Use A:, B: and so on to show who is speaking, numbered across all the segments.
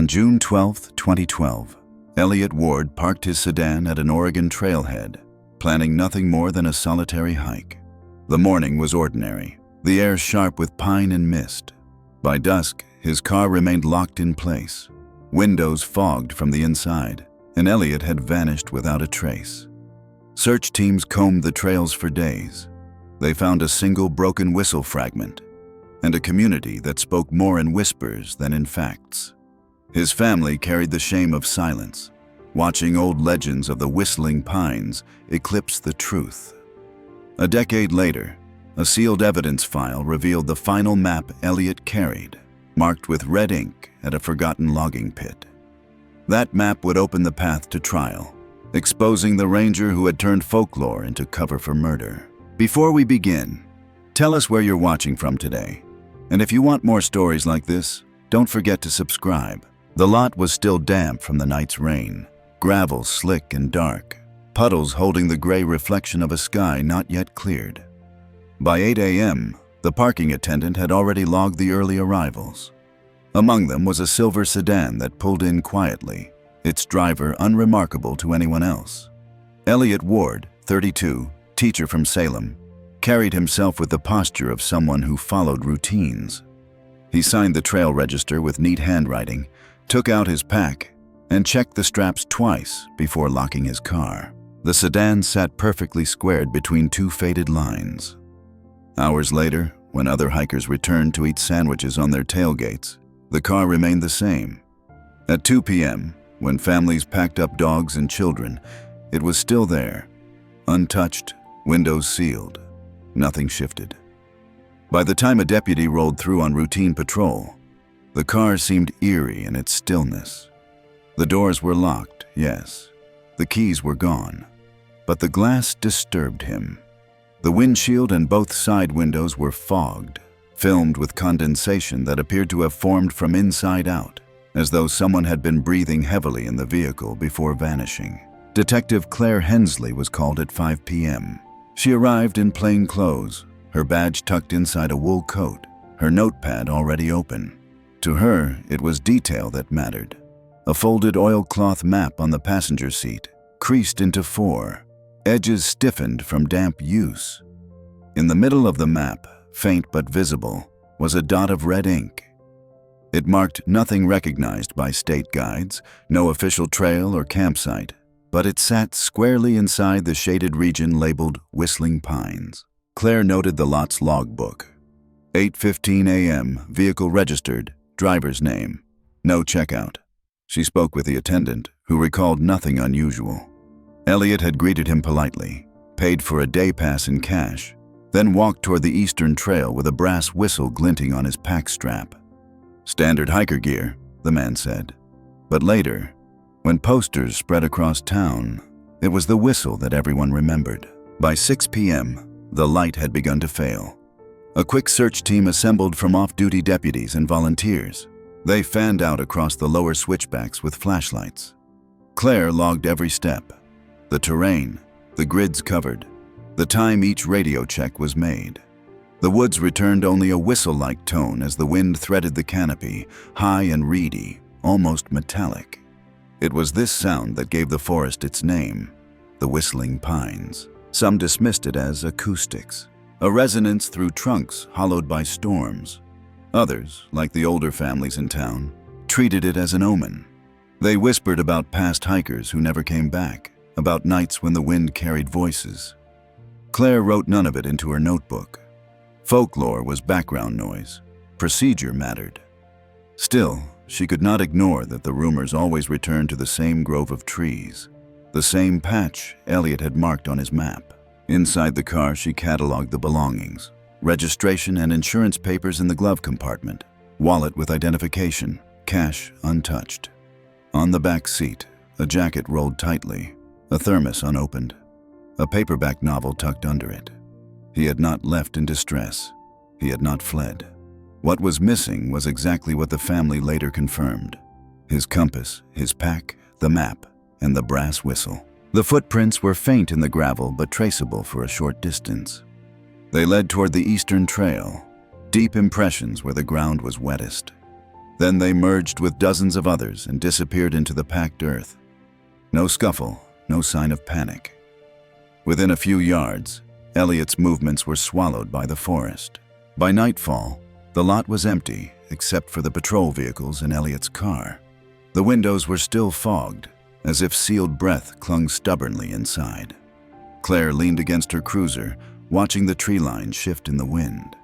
A: On June 12, 2012, Eliot Ward parked his sedan at an Oregon trailhead, planning nothing more than a solitary hike. The morning was ordinary, the air sharp with pine and mist. By dusk, his car remained locked in place, windows fogged from the inside, and Eliot had vanished without a trace. Search teams combed the trails for days. They found a single broken whistle fragment, and a community that spoke more in whispers than in facts. His family carried the shame of silence, watching old legends of the whistling pines eclipse the truth. A decade later, a sealed evidence file revealed the final map Eliot carried, marked with red ink at a forgotten logging pit. That map would open the path to trial, exposing the ranger who had turned folklore into cover for murder. Before we begin, tell us where you're watching from today. And if you want more stories like this, don't forget to subscribe. The lot was still damp from the night's rain, gravel slick and dark, puddles holding the gray reflection of a sky not yet cleared. By 8 a.m., the parking attendant had already logged the early arrivals. Among them was a silver sedan that pulled in quietly, its driver unremarkable to anyone else. Eliot Ward, 32, teacher from Salem, carried himself with the posture of someone who followed routines. He signed the trail register with neat handwriting, took out his pack, and checked the straps twice before locking his car. The sedan sat perfectly squared between two faded lines. Hours later, when other hikers returned to eat sandwiches on their tailgates, the car remained the same. At 2 p.m., when families packed up dogs and children, it was still there, untouched, windows sealed. Nothing shifted. By the time a deputy rolled through on routine patrol, the car seemed eerie in its stillness. The doors were locked, yes. The keys were gone. But the glass disturbed him. The windshield and both side windows were fogged, filmed with condensation that appeared to have formed from inside out, as though someone had been breathing heavily in the vehicle before vanishing. Detective Claire Hensley was called at 5 p.m. She arrived in plain clothes, her badge tucked inside a wool coat, her notepad already open. To her, it was detail that mattered. A folded oilcloth map on the passenger seat, creased into 4, edges stiffened from damp use. In the middle of the map, faint but visible, was a dot of red ink. It marked nothing recognized by state guides, no official trail or campsite, but it sat squarely inside the shaded region labeled Whistling Pines. Claire noted the lot's logbook. 8:15 a.m., vehicle registered, driver's name, no checkout. She spoke with the attendant, who recalled nothing unusual. Eliot had greeted him politely, paid for a day pass in cash, then walked toward the eastern trail with a brass whistle glinting on his pack strap. Standard hiker gear, the man said. But later, when posters spread across town, it was the whistle that everyone remembered. By 6 p.m., the light had begun to fail. A quick search team assembled from off-duty deputies and volunteers. They fanned out across the lower switchbacks with flashlights. Claire logged every step. The terrain, the grids covered, the time each radio check was made. The woods returned only a whistle-like tone as the wind threaded the canopy, high and reedy, almost metallic. It was this sound that gave the forest its name, the Whistling Pines. Some dismissed it as acoustics, a resonance through trunks hollowed by storms. Others, like the older families in town, treated it as an omen. They whispered about past hikers who never came back, about nights when the wind carried voices. Claire wrote none of it into her notebook. Folklore was background noise. Procedure mattered. Still, she could not ignore that the rumors always returned to the same grove of trees, the same patch Eliot had marked on his map. Inside the car, she cataloged the belongings, registration and insurance papers in the glove compartment, wallet with identification, cash untouched. On the back seat, a jacket rolled tightly, a thermos unopened, a paperback novel tucked under it. He had not left in distress. He had not fled. What was missing was exactly what the family later confirmed: his compass, his pack, the map, and the brass whistle. The footprints were faint in the gravel but traceable for a short distance. They led toward the eastern trail, deep impressions where the ground was wettest. Then they merged with dozens of others and disappeared into the packed earth. No scuffle, no sign of panic. Within a few yards, Eliot's movements were swallowed by the forest. By nightfall, the lot was empty except for the patrol vehicles and Eliot's car. The windows were still fogged, as if sealed breath clung stubbornly inside. Claire leaned against her cruiser, watching the tree line shift in the wind.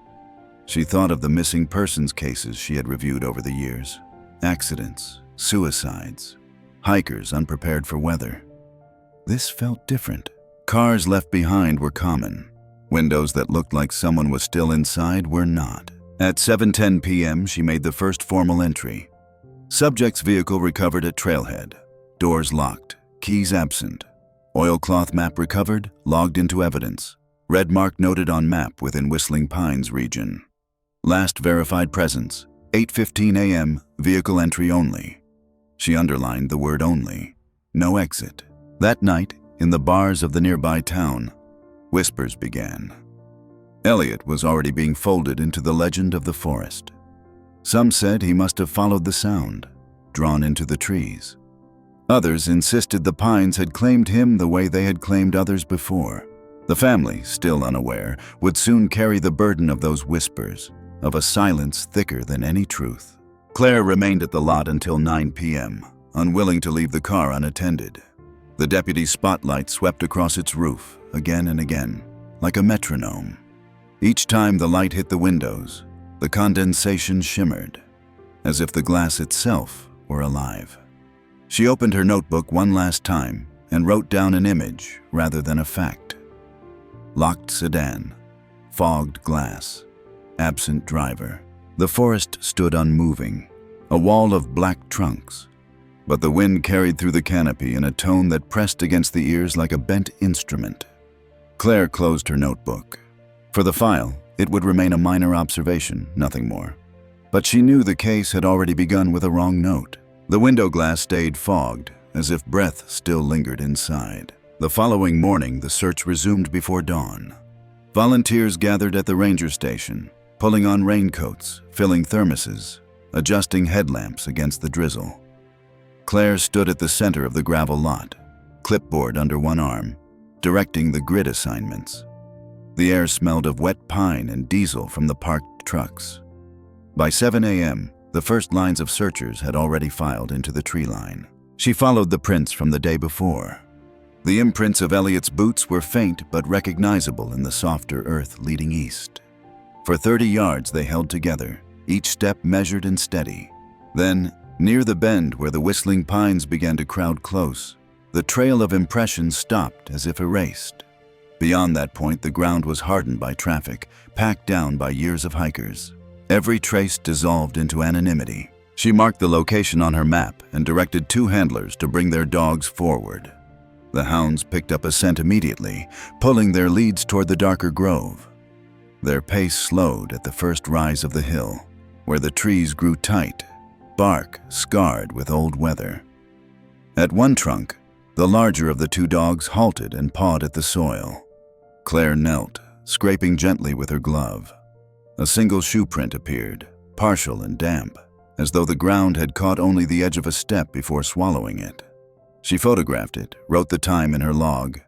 A: She thought of the missing persons cases she had reviewed over the years. Accidents, suicides, hikers unprepared for weather. This felt different. Cars left behind were common. Windows that looked like someone was still inside were not. At 7:10 p.m., she made the first formal entry. Subject's vehicle recovered at trailhead. Doors locked, keys absent. Oilcloth map recovered, logged into evidence. Red mark noted on map within Whistling Pines region. Last verified presence, 8:15 a.m., vehicle entry only. She underlined the word only. No exit. That night, in the bars of the nearby town, whispers began. Eliot was already being folded into the legend of the forest. Some said he must have followed the sound, drawn into the trees. Others insisted the pines had claimed him the way they had claimed others before. The family, still unaware, would soon carry the burden of those whispers, of a silence thicker than any truth. Claire remained at the lot until 9 p.m., unwilling to leave the car unattended. The deputy's spotlight swept across its roof, again and again, like a metronome. Each time the light hit the windows, the condensation shimmered, as if the glass itself were alive. She opened her notebook one last time and wrote down an image rather than a fact. Locked sedan, fogged glass, absent driver. The forest stood unmoving, a wall of black trunks, but the wind carried through the canopy in a tone that pressed against the ears like a bent instrument. Claire closed her notebook. For the file, it would remain a minor observation, nothing more. But she knew the case had already begun with a wrong note. The window glass stayed fogged, as if breath still lingered inside. The following morning, the search resumed before dawn. Volunteers gathered at the ranger station, pulling on raincoats, filling thermoses, adjusting headlamps against the drizzle. Claire stood at the center of the gravel lot, clipboard under one arm, directing the grid assignments. The air smelled of wet pine and diesel from the parked trucks. By 7 a.m., the first lines of searchers had already filed into the tree line. She followed the prints from the day before. The imprints of Eliot's boots were faint but recognizable in the softer earth leading east. For 30 yards they held together, each step measured and steady. Then, near the bend where the whistling pines began to crowd close, the trail of impressions stopped as if erased. Beyond that point, the ground was hardened by traffic, packed down by years of hikers. Every trace dissolved into anonymity. She marked the location on her map and directed 2 handlers to bring their dogs forward. The hounds picked up a scent immediately, pulling their leads toward the darker grove. Their pace slowed at the first rise of the hill, where the trees grew tight, bark scarred with old weather. At one trunk, the larger of the 2 dogs halted and pawed at the soil. Claire knelt, scraping gently with her glove. A single shoe print appeared, partial and damp, as though the ground had caught only the edge of a step before swallowing it. She photographed it, wrote the time in her log,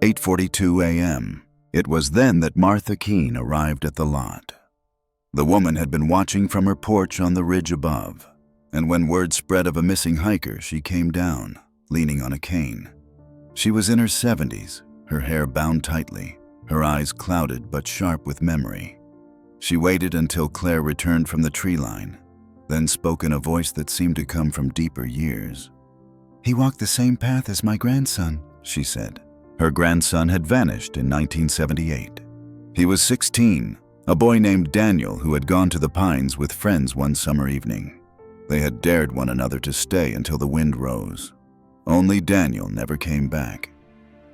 A: 8:42 a.m. It was then that Martha Keene arrived at the lot. The woman had been watching from her porch on the ridge above, and when word spread of a missing hiker, she came down, leaning on a cane. She was in her 70s, her hair bound tightly, her eyes clouded but sharp with memory. She waited until Claire returned from the tree line, then spoke in a voice that seemed to come from deeper years. "He walked the same path as my grandson," she said. Her grandson had vanished in 1978. He was 16, a boy named Daniel who had gone to the pines with friends one summer evening. They had dared one another to stay until the wind rose. Only Daniel never came back.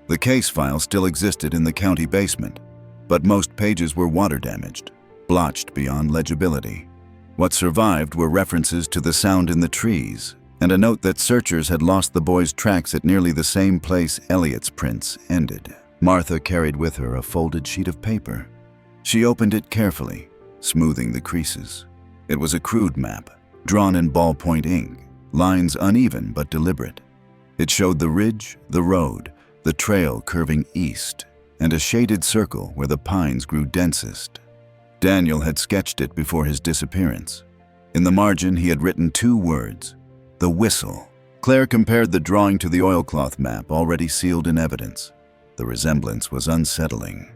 A: The case file still existed in the county basement, but most pages were water damaged, blotched beyond legibility. What survived were references to the sound in the trees, and a note that searchers had lost the boy's tracks at nearly the same place Eliot's prints ended. Martha carried with her a folded sheet of paper. She opened it carefully, smoothing the creases. It was a crude map, drawn in ballpoint ink, lines uneven but deliberate. It showed the ridge, the road, the trail curving east, and a shaded circle where the pines grew densest. Daniel had sketched it before his disappearance. In the margin, he had written 2 words, "The Whistle." Claire compared the drawing to the oilcloth map already sealed in evidence. The resemblance was unsettling.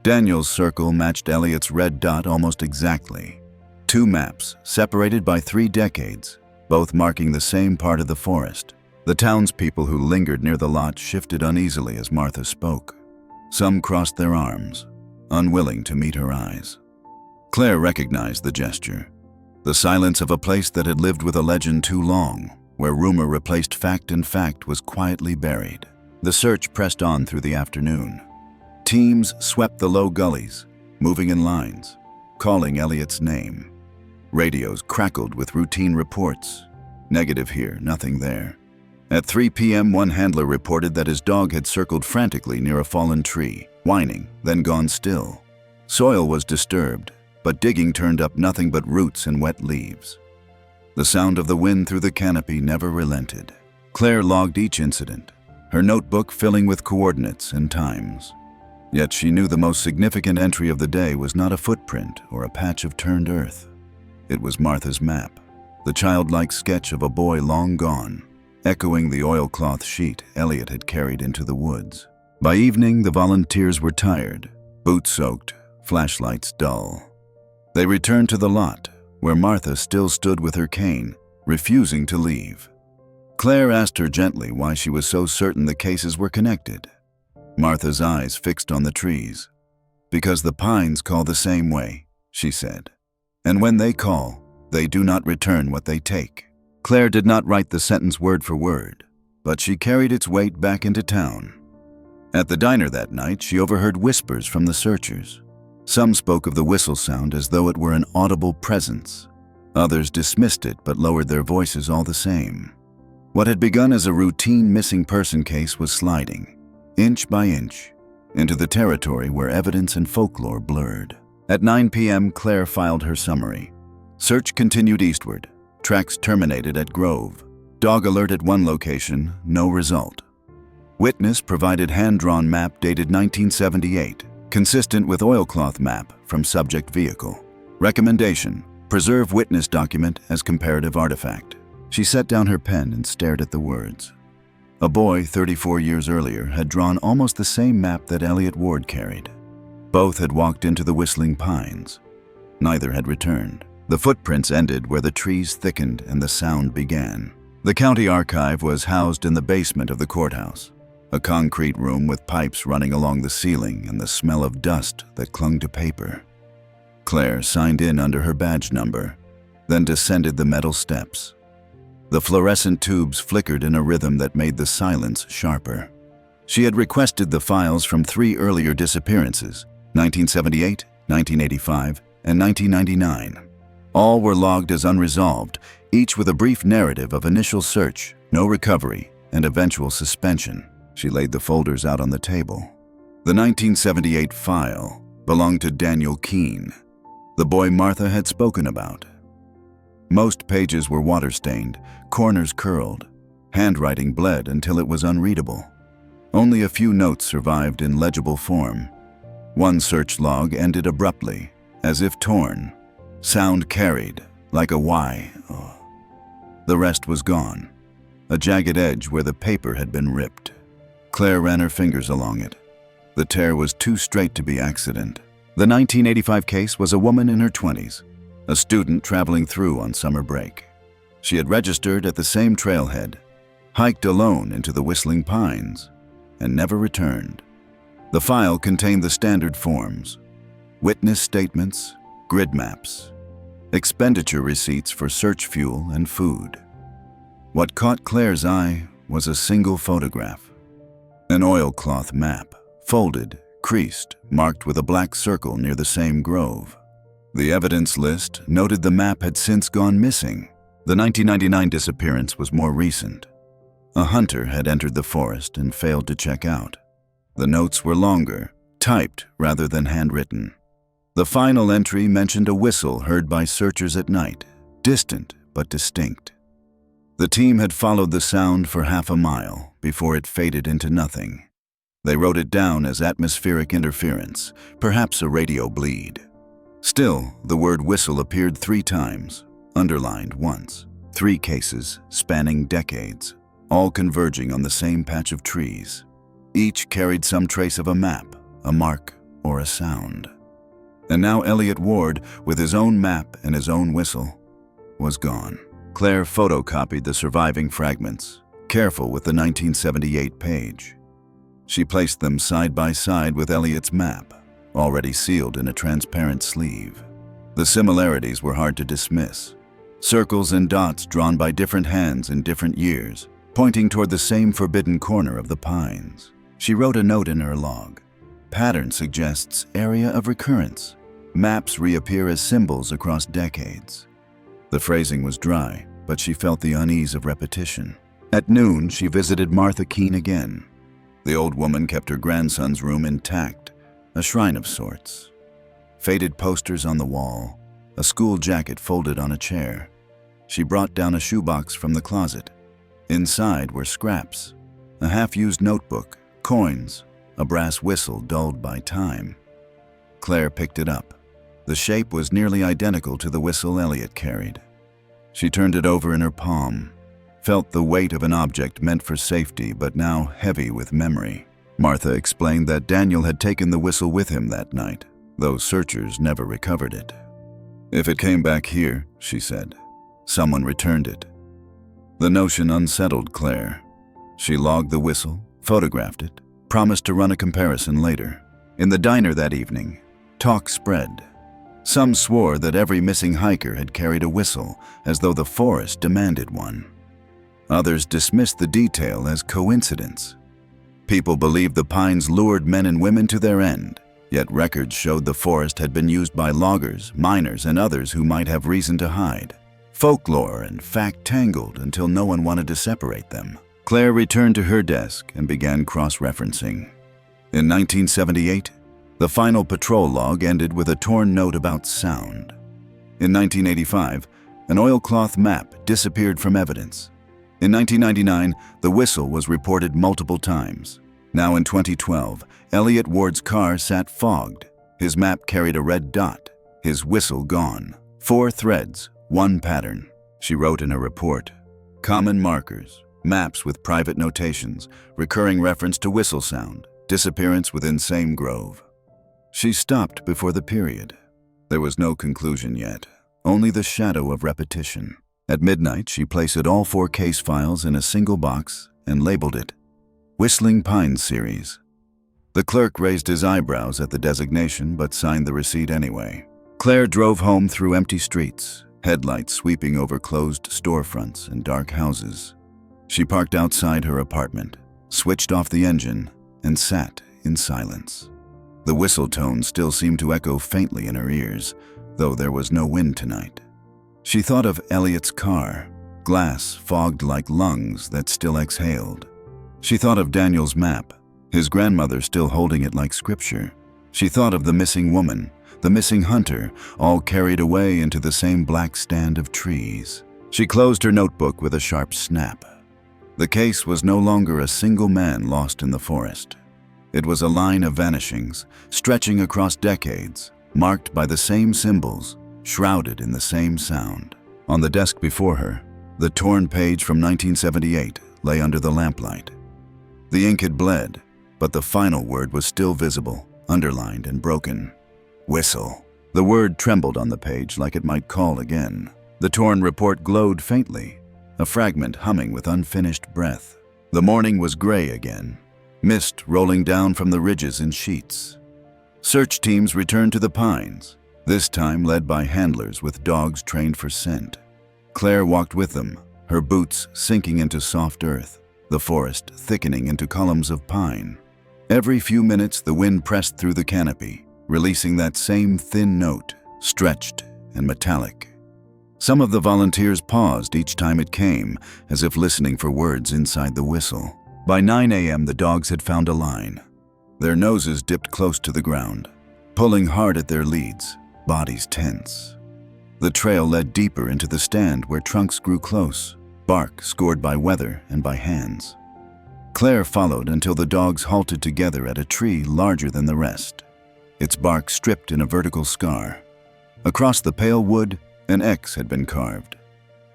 A: Daniel's circle matched Eliot's red dot almost exactly. 2 maps, separated by 3 decades, both marking the same part of the forest. The townspeople who lingered near the lot shifted uneasily as Martha spoke. Some crossed their arms, unwilling to meet her eyes. Claire recognized the gesture. The silence of a place that had lived with a legend too long, where rumor replaced fact and fact was quietly buried. The search pressed on through the afternoon. Teams swept the low gullies, moving in lines, calling Eliot's name. Radios crackled with routine reports. Negative here, nothing there. At 3 p.m., one handler reported that his dog had circled frantically near a fallen tree, whining, then gone still. Soil was disturbed, but digging turned up nothing but roots and wet leaves. The sound of the wind through the canopy never relented. Claire logged each incident, her notebook filling with coordinates and times. Yet she knew the most significant entry of the day was not a footprint or a patch of turned earth. It was Martha's map, the childlike sketch of a boy long gone, echoing the oilcloth sheet Eliot had carried into the woods. By evening, the volunteers were tired, boots soaked, flashlights dull. They returned to the lot, where Martha still stood with her cane, refusing to leave. Claire asked her gently why she was so certain the cases were connected. Martha's eyes fixed on the trees. "Because the pines call the same way," she said. "And when they call, they do not return what they take." Claire did not write the sentence word for word, but she carried its weight back into town. At the diner that night, she overheard whispers from the searchers. Some spoke of the whistle sound as though it were an audible presence. Others dismissed it but lowered their voices all the same. What had begun as a routine missing person case was sliding, inch by inch, into the territory where evidence and folklore blurred. At 9 p.m., Claire filed her summary. Search continued eastward. Tracks terminated at Grove. Dog alert at one location, no result. Witness provided hand-drawn map dated 1978, consistent with oilcloth map from subject vehicle. Recommendation: preserve witness document as comparative artifact. She set down her pen and stared at the words. A boy 34 years earlier had drawn almost the same map that Eliot Ward carried. Both had walked into the whistling pines. Neither had returned. The footprints ended where the trees thickened and the sound began. The county archive was housed in the basement of the courthouse, a concrete room with pipes running along the ceiling and the smell of dust that clung to paper. Claire signed in under her badge number, then descended the metal steps. The fluorescent tubes flickered in a rhythm that made the silence sharper. She had requested the files from 3 earlier disappearances, 1978, 1985, and 1999. All were logged as unresolved, each with a brief narrative of initial search, no recovery, and eventual suspension. She laid the folders out on the table. The 1978 file belonged to Daniel Keene, the boy Martha had spoken about. Most pages were water-stained, corners curled. Handwriting bled until it was unreadable. Only a few notes survived in legible form. One search log ended abruptly, as if torn. Sound carried, like a Y. The rest was gone, a jagged edge where the paper had been ripped. Claire ran her fingers along it. The tear was too straight to be accident. The 1985 case was a woman in her 20s, a student traveling through on summer break. She had registered at the same trailhead, hiked alone into the whistling pines, and never returned. The file contained the standard forms: witness statements, grid maps, expenditure receipts for search fuel and food. What caught Claire's eye was a single photograph. An oilcloth map, folded, creased, marked with a black circle near the same grove. The evidence list noted the map had since gone missing. The 1999 disappearance was more recent. A hunter had entered the forest and failed to check out. The notes were longer, typed rather than handwritten. The final entry mentioned a whistle heard by searchers at night, distant but distinct. The team had followed the sound for half a mile before it faded into nothing. They wrote it down as atmospheric interference, perhaps a radio bleed. Still, the word whistle appeared 3 times, underlined once. 3 cases spanning decades, all converging on the same patch of trees. Each carried some trace of a map, a mark, or a sound. And now Eliot Ward, with his own map and his own whistle, was gone. Claire photocopied the surviving fragments, careful with the 1978 page. She placed them side by side with Eliot's map, already sealed in a transparent sleeve. The similarities were hard to dismiss. Circles and dots drawn by different hands in different years, pointing toward the same forbidden corner of the pines. She wrote a note in her log. Pattern suggests area of recurrence. Maps reappear as symbols across decades. The phrasing was dry, but she felt the unease of repetition. At noon, she visited Martha Keene again. The old woman kept her grandson's room intact, a shrine of sorts. Faded posters on the wall, a school jacket folded on a chair. She brought down a shoebox from the closet. Inside were scraps, a half-used notebook, coins, a brass whistle dulled by time. Claire picked it up. The shape was nearly identical to the whistle Eliot carried. She turned it over in her palm, felt the weight of an object meant for safety but now heavy with memory. Martha explained that Daniel had taken the whistle with him that night, though searchers never recovered it. "If it came back here," she said, "someone returned it." The notion unsettled Claire. She logged the whistle, photographed it, promised to run a comparison later. In the diner that evening, talk spread. Some swore that every missing hiker had carried a whistle, as though the forest demanded one. Others dismissed the detail as coincidence. People believed the pines lured men and women to their end, yet records showed the forest had been used by loggers, miners, and others who might have reason to hide. Folklore and fact tangled until no one wanted to separate them. Claire returned to her desk and began cross-referencing. In 1978, the final patrol log ended with a torn note about sound. In 1985, an oilcloth map disappeared from evidence. In 1999, the whistle was reported multiple times. Now in 2012, Eliot Ward's car sat fogged. His map carried a red dot, his whistle gone. 4 threads, 1 pattern, she wrote in her report. Common markers, maps with private notations, recurring reference to whistle sound, disappearance within same grove. She stopped before the period. There was no conclusion yet, only the shadow of repetition. At midnight, she placed all 4 case files in a single box and labeled it Whistling Pines Series. The clerk raised his eyebrows at the designation but signed the receipt anyway. Claire drove home through empty streets, headlights sweeping over closed storefronts and dark houses. She parked outside her apartment, switched off the engine, and sat in silence. The whistle tone still seemed to echo faintly in her ears, though there was no wind tonight. She thought of Eliot's car, glass fogged like lungs that still exhaled. She thought of Daniel's map, his grandmother still holding it like scripture. She thought of the missing woman, the missing hunter, all carried away into the same black stand of trees. She closed her notebook with a sharp snap. The case was no longer a single man lost in the forest. It was a line of vanishings, stretching across decades, marked by the same symbols, shrouded in the same sound. On the desk before her, the torn page from 1978 lay under the lamplight. The ink had bled, but the final word was still visible, underlined and broken. Whistle. The word trembled on the page like it might call again. The torn report glowed faintly, a fragment humming with unfinished breath. The morning was gray again, mist rolling down from the ridges in sheets. Search teams returned to the pines, this time led by handlers with dogs trained for scent. Claire walked with them, her boots sinking into soft earth, the forest thickening into columns of pine. Every few minutes the wind pressed through the canopy, releasing that same thin note, stretched and metallic. Some of the volunteers paused each time it came, as if listening for words inside the whistle. By 9 a.m. the dogs had found a line. Their noses dipped close to the ground, pulling hard at their leads, bodies tense. The trail led deeper into the stand where trunks grew close, bark scored by weather and by hands. Claire followed until the dogs halted together at a tree larger than the rest, its bark stripped in a vertical scar. Across the pale wood, an X had been carved.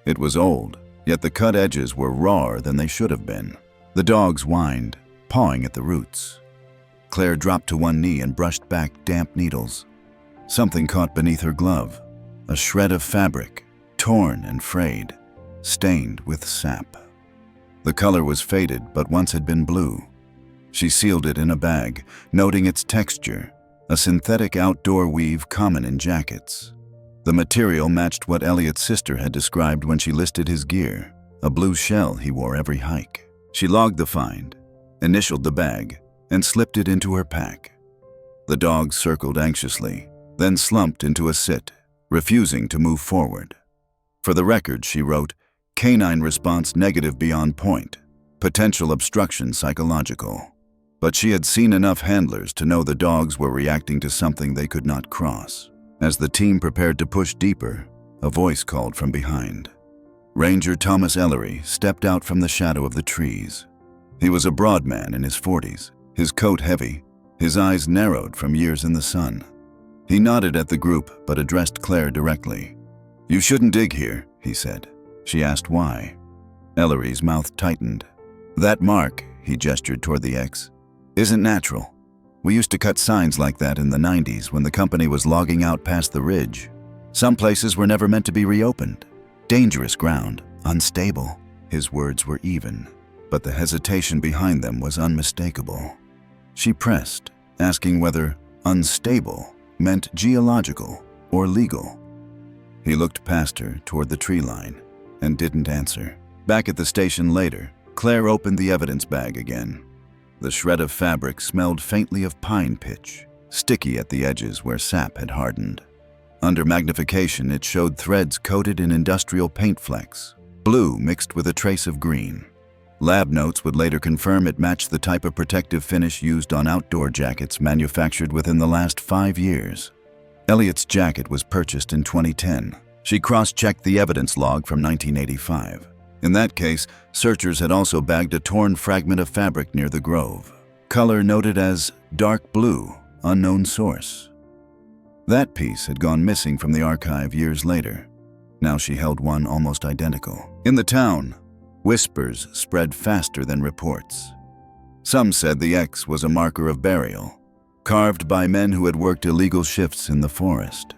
A: It was old, yet the cut edges were rawer than they should have been. The dogs whined, pawing at the roots. Claire dropped to one knee and brushed back damp needles. Something caught beneath her glove, a shred of fabric, torn and frayed, stained with sap. The color was faded, but once had been blue. She sealed it in a bag, noting its texture, a synthetic outdoor weave common in jackets. The material matched what Eliot's sister had described when she listed his gear, a blue shell he wore every hike. She logged the find, initialed the bag, and slipped it into her pack. The dogs circled anxiously, then slumped into a sit, refusing to move forward. For the record, she wrote, "Canine response negative beyond point, potential obstruction psychological." But she had seen enough handlers to know the dogs were reacting to something they could not cross. As the team prepared to push deeper, a voice called from behind. Ranger Thomas Ellery stepped out from the shadow of the trees. He was a broad man in his 40s, his coat heavy, his eyes narrowed from years in the sun. He nodded at the group but addressed Claire directly. "You shouldn't dig here," he said. She asked why. Ellery's mouth tightened. "That mark," he gestured toward the X, "isn't natural. We used to cut signs like that in the 90s when the company was logging out past the ridge. Some places were never meant to be reopened. Dangerous ground, unstable." His words were even, but the hesitation behind them was unmistakable. She pressed, asking whether unstable meant geological or legal. He looked past her toward the tree line and didn't answer. Back at the station later, Claire opened the evidence bag again. The shred of fabric smelled faintly of pine pitch, sticky at the edges where sap had hardened. Under magnification, it showed threads coated in industrial paint flecks, blue mixed with a trace of green. Lab notes would later confirm it matched the type of protective finish used on outdoor jackets manufactured within the last 5 years. Eliot's jacket was purchased in 2010. She cross-checked the evidence log from 1985. In that case, searchers had also bagged a torn fragment of fabric near the grove. Color noted as dark blue, unknown source. That piece had gone missing from the archive years later. Now she held one almost identical. In the town, whispers spread faster than reports. Some said the X was a marker of burial, carved by men who had worked illegal shifts in the forest.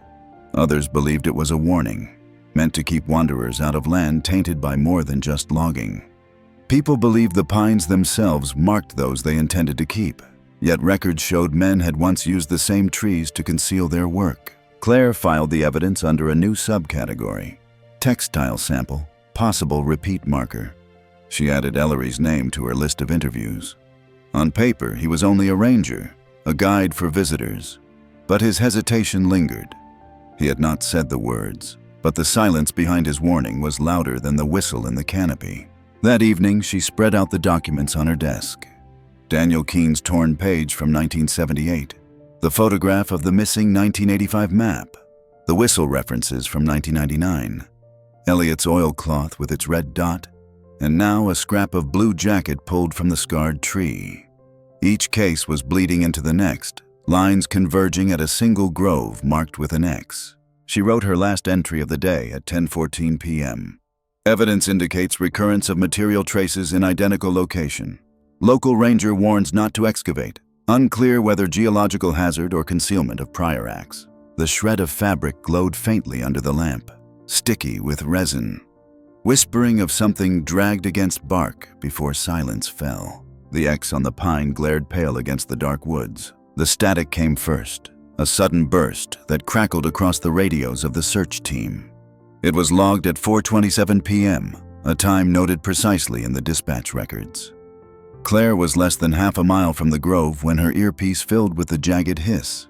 A: Others believed it was a warning, meant to keep wanderers out of land tainted by more than just logging. People believed the pines themselves marked those they intended to keep, yet records showed men had once used the same trees to conceal their work. Claire filed the evidence under a new subcategory, textile sample, possible repeat marker. She added Ellery's name to her list of interviews. On paper, he was only a ranger, a guide for visitors, but his hesitation lingered. He had not said the words, but the silence behind his warning was louder than the whistle in the canopy. That evening, she spread out the documents on her desk. Daniel Keene's torn page from 1978, the photograph of the missing 1985 map, the whistle references from 1999, Eliot's oilcloth with its red dot, and now a scrap of blue jacket pulled from the scarred tree. Each case was bleeding into the next, lines converging at a single grove marked with an X. She wrote her last entry of the day at 10:14 p.m. Evidence indicates recurrence of material traces in identical location. Local ranger warns not to excavate. Unclear whether geological hazard or concealment of prior acts. The shred of fabric glowed faintly under the lamp, sticky with resin, whispering of something dragged against bark before silence fell. The X on the pine glared pale against the dark woods. The static came first, a sudden burst that crackled across the radios of the search team. It was logged at 4:27 p.m., a time noted precisely in the dispatch records. Claire was less than half a mile from the grove when her earpiece filled with the jagged hiss.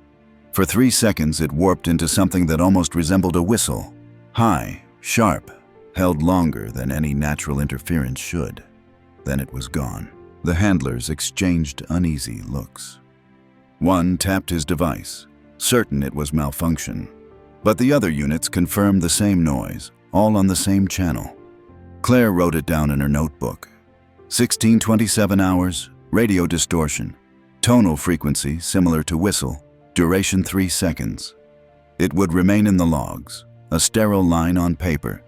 A: For 3 seconds, it warped into something that almost resembled a whistle. High, sharp, held longer than any natural interference should. Then it was gone. The handlers exchanged uneasy looks. One tapped his device, certain it was malfunction. But the other units confirmed the same noise, all on the same channel. Claire wrote it down in her notebook. 1627 hours, radio distortion, tonal frequency similar to whistle, duration 3 seconds. It would remain in the logs, a sterile line on paper,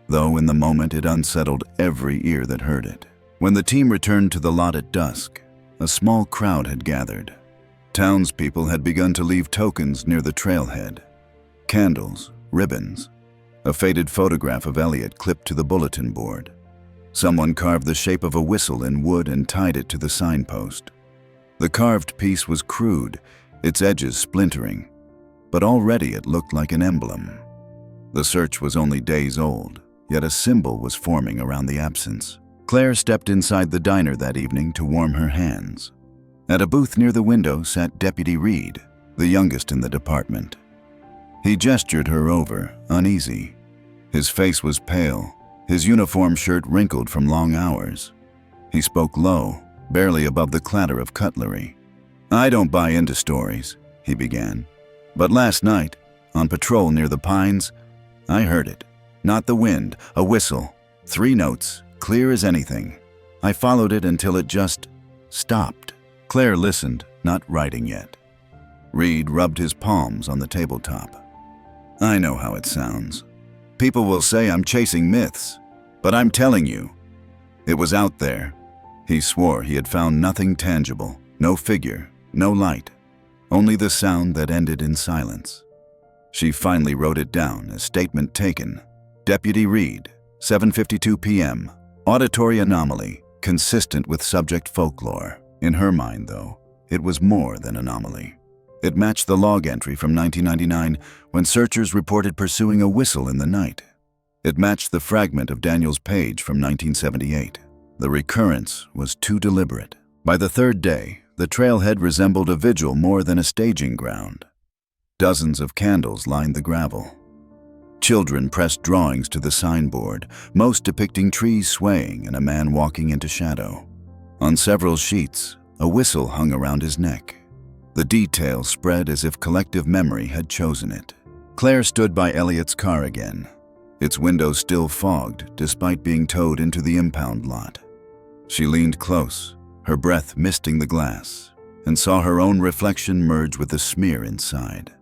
A: though in the moment it unsettled every ear that heard it. When the team returned to the lot at dusk, a small crowd had gathered. Townspeople had begun to leave tokens near the trailhead. Candles, ribbons, a faded photograph of Eliot clipped to the bulletin board. Someone carved the shape of a whistle in wood and tied it to the signpost. The carved piece was crude, its edges splintering, but already it looked like an emblem. The search was only days old, yet a symbol was forming around the absence. Claire stepped inside the diner that evening to warm her hands. At a booth near the window sat Deputy Reed, the youngest in the department. He gestured her over, uneasy. His face was pale, his uniform shirt wrinkled from long hours. He spoke low, barely above the clatter of cutlery. "I don't buy into stories," he began. "But last night, on patrol near the pines, I heard it. Not the wind, a whistle. 3 notes, clear as anything. I followed it until it just stopped." Claire listened, not writing yet. Reed rubbed his palms on the tabletop. "I know how it sounds. People will say I'm chasing myths, but I'm telling you, it was out there." He swore he had found nothing tangible, no figure, no light, only the sound that ended in silence. She finally wrote it down, a statement taken. Deputy Reed, 7:52 p.m., auditory anomaly, consistent with subject folklore. In her mind, though, it was more than anomaly. It matched the log entry from 1999 when searchers reported pursuing a whistle in the night. It matched the fragment of Daniel's page from 1978. The recurrence was too deliberate. By the 3rd day, the trailhead resembled a vigil more than a staging ground. Dozens of candles lined the gravel. Children pressed drawings to the signboard, most depicting trees swaying and a man walking into shadow. On several sheets, a whistle hung around his neck. The detail spread as if collective memory had chosen it. Claire stood by Eliot's car again, its windows still fogged despite being towed into the impound lot. She leaned close, her breath misting the glass, and saw her own reflection merge with the smear inside.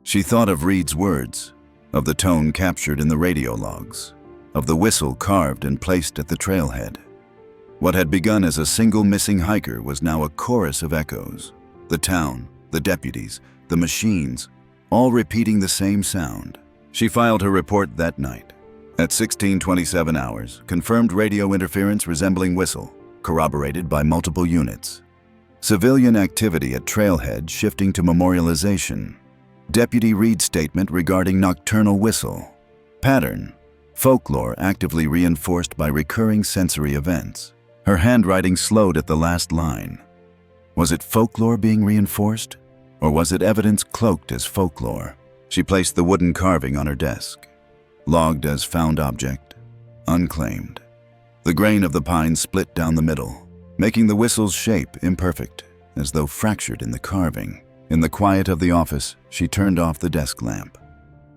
A: She thought of Reed's words, of the tone captured in the radio logs, of the whistle carved and placed at the trailhead. What had begun as a single missing hiker was now a chorus of echoes. The town, the deputies, the machines, all repeating the same sound. She filed her report that night. At 1627 hours, confirmed radio interference resembling whistle, corroborated by multiple units. Civilian activity at trailhead shifting to memorialization. Deputy Reed's statement regarding nocturnal whistle. Pattern, folklore actively reinforced by recurring sensory events. Her handwriting slowed at the last line. Was it folklore being reinforced, or was it evidence cloaked as folklore? She placed the wooden carving on her desk. Logged as found object, unclaimed. The grain of the pine split down the middle, making the whistle's shape imperfect, as though fractured in the carving. In the quiet of the office, she turned off the desk lamp.